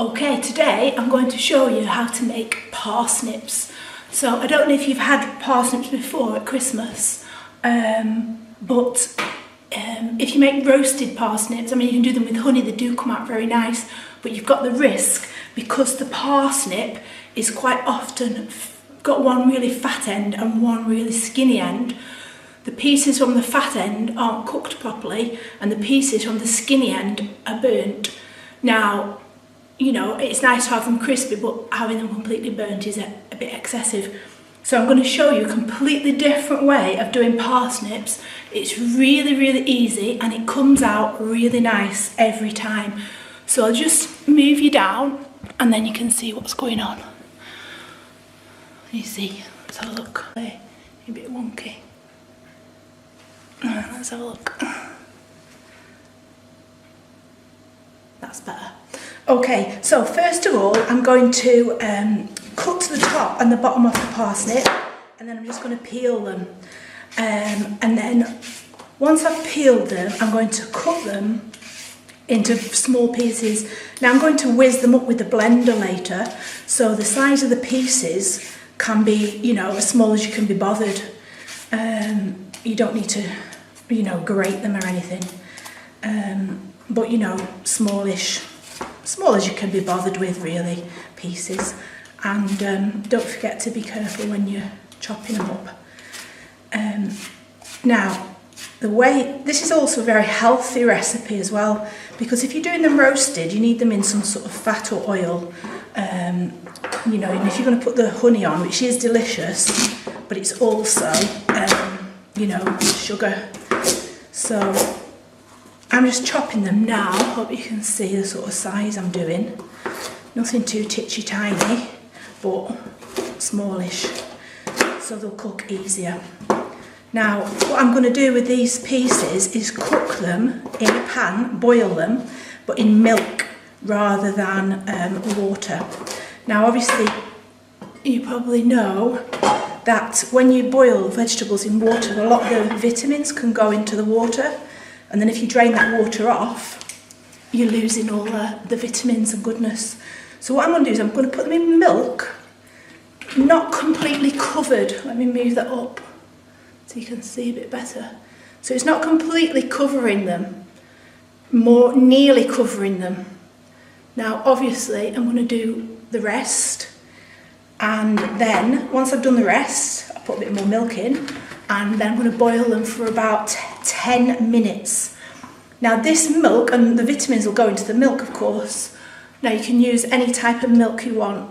Okay, today I'm going to show you how to make parsnips. So I don't know if you've had parsnips before at Christmas, but if you make roasted parsnips, I mean you can do them with honey, they do come out very nice, but you've got the risk because the parsnip is quite often got one really fat end and one really skinny end. The pieces from the fat end aren't cooked properly and the pieces from the skinny end are burnt. Now, you know, it's nice to have them crispy, but having them completely burnt is a bit excessive. So I'm going to show you a completely different way of doing parsnips. It's really, really easy and it comes out really nice every time. So I'll just move you down and then you can see what's going on. You see, let's have a look. A bit wonky. Let's have a look. That's better. Okay, so first of all, I'm going to cut the top and the bottom of the parsnip, and then I'm just going to peel them. And then once I've peeled them, I'm going to cut them into small pieces. Now I'm going to whiz them up with the blender later, so the size of the pieces can be, you know, as small as you can be bothered. You don't need to, you know, grate them or anything. But you know, smallish, small as you can be bothered with, really, pieces. And don't forget to be careful when you're chopping them up. Now, this is also a very healthy recipe as well, because if you're doing them roasted, you need them in some sort of fat or oil. You know, and if you're going to put the honey on, which is delicious, but it's also, you know, sugar. So I'm just chopping them now. Hope you can see the sort of size I'm doing. Nothing too titchy tiny, but smallish, so they'll cook easier. Now, what I'm going to do with these pieces is cook them in a pan, boil them, but in milk rather than water. Now, obviously, you probably know that when you boil vegetables in water, a lot of the vitamins can go into the water. And then if you drain that water off, you're losing all the vitamins and goodness. So what I'm going to do is I'm going to put them in milk, not completely covered. Let me move that up so you can see a bit better. So it's not completely covering them, more nearly covering them. Now obviously I'm going to do the rest, and then once I've done the rest, I'll put a bit more milk in, and then I'm going to boil them for about 10 minutes. Now this milk, and the vitamins will go into the milk of course. Now you can use any type of milk you want.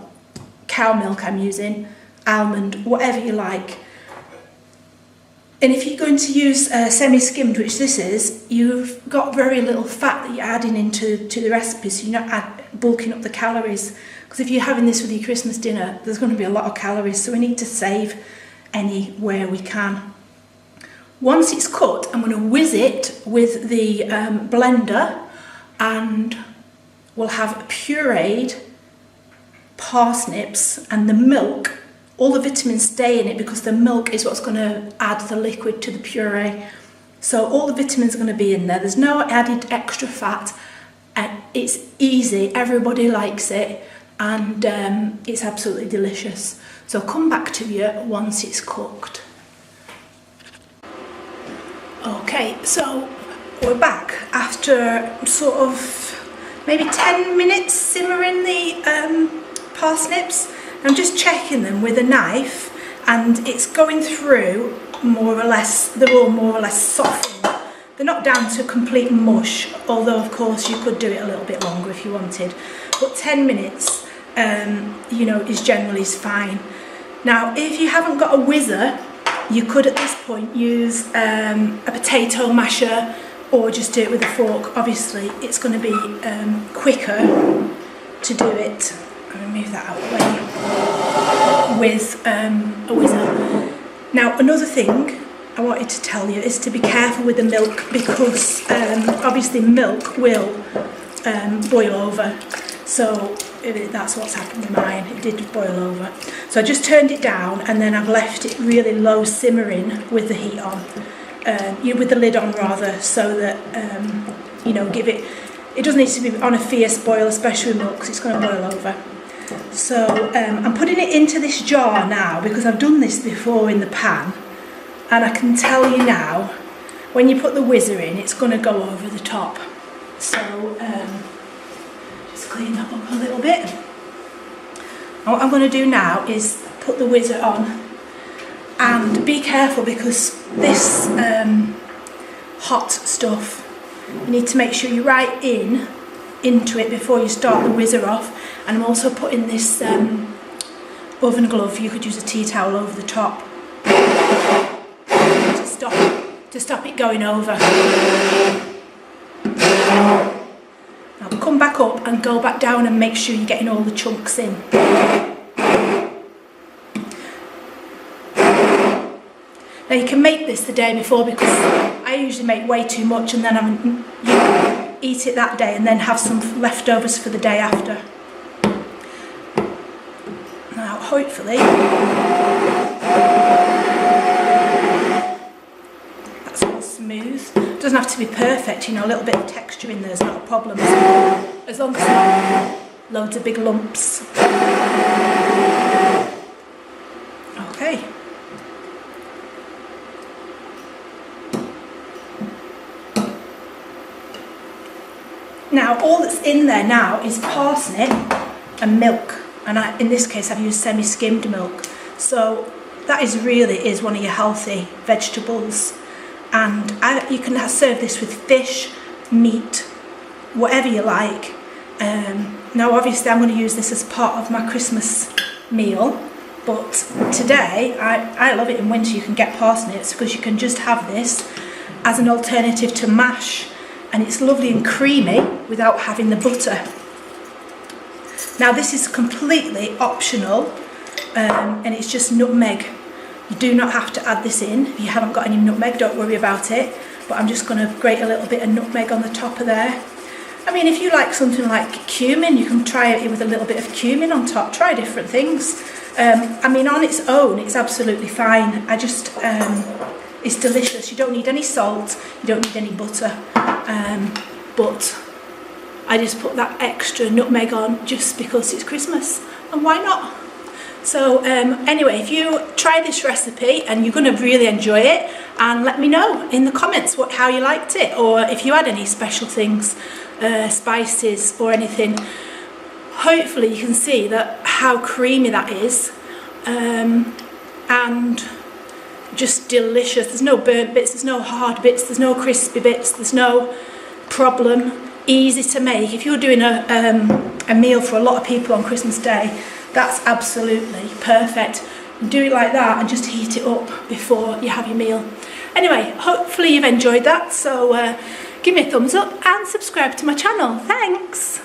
Cow milk I'm using, almond, whatever you like. And if you're going to use semi-skimmed, which this is, you've got very little fat that you're adding into the recipe, so you're not bulking up the calories. Because if you're having this with your Christmas dinner, there's going to be a lot of calories, so we need to save anywhere we can. Once it's cut, I'm going to whiz it with the blender, and we'll have pureed parsnips, and the milk, all the vitamins stay in it because the milk is what's going to add the liquid to the puree. So all the vitamins are going to be in there. There's no added extra fat, and it's easy, everybody likes it, and it's absolutely delicious. So I'll come back to you once it's cooked. Okay, so we're back after sort of maybe 10 minutes simmering the parsnips. I'm just checking them with a knife, and it's going through more or less, they're all more or less softened. They're not down to complete mush, although of course you could do it a little bit longer if you wanted. But 10 minutes, you know, is generally fine. Now, if you haven't got a whizzer, you could at this point use a potato masher or just do it with a fork. Obviously, it's going to be quicker to do it. I'll move that out of the way with a whizzer. Now, another thing I wanted to tell you is to be careful with the milk, because obviously milk will boil over. So that's what's happened with mine. It did boil over. So I just turned it down, and then I've left it really low simmering with the heat on, with the lid on rather, so that you know, give it It doesn't need to be on a fierce boil, especially with milk, because it's going to boil over. So I'm putting it into this jar now because I've done this before in the pan, and I can tell you now, when you put the whizzer in, it's going to go over the top. So let's clean that up a little bit. And what I'm going to do now is put the whizzer on, and be careful because this hot stuff, you need to make sure you're right into it before you start the whizzer off. And I'm also putting this oven glove, you could use a tea towel over the top to stop it going over. Now come back up and go back down and make sure you're getting all the chunks in. Now you can make this the day before, because I usually make way too much and then eat it that day and then have some leftovers for the day after. Now hopefully that's all smooth. It doesn't have to be perfect, you know, a little bit of texture in there is not a problem, as long as not loads of big lumps. Okay. Now all that's in there now is parsnip and milk, and in this case I've used semi-skimmed milk, so that is one of your healthy vegetables, and you can serve this with fish, meat, whatever you like. Now obviously I'm going to use this as part of my Christmas meal, but today I love it in winter. You can get parsnips because you can just have this as an alternative to mash, and it's lovely and creamy without having the butter. Now this is completely optional, and it's just nutmeg. You do not have to add this in. If you haven't got any nutmeg, don't worry about it, but I'm just going to grate a little bit of nutmeg on the top of there. I mean, if you like something like cumin, you can try it with a little bit of cumin on top. Try different things. I mean, on its own, it's absolutely fine. It's delicious. You don't need any salt, you don't need any butter, but I just put that extra nutmeg on just because it's Christmas, and why not? So anyway, if you try this recipe and you're going to really enjoy it, and let me know in the comments how you liked it, or if you had any special things, spices or anything. Hopefully you can see how creamy that is, and just delicious. There's no burnt bits, there's no hard bits, there's no crispy bits, there's no problem. Easy to make. If you're doing a meal for a lot of people on Christmas Day, that's absolutely perfect. Do it like that and just heat it up before you have your meal. Anyway, hopefully you've enjoyed that, so give me a thumbs up and subscribe to my channel. Thanks!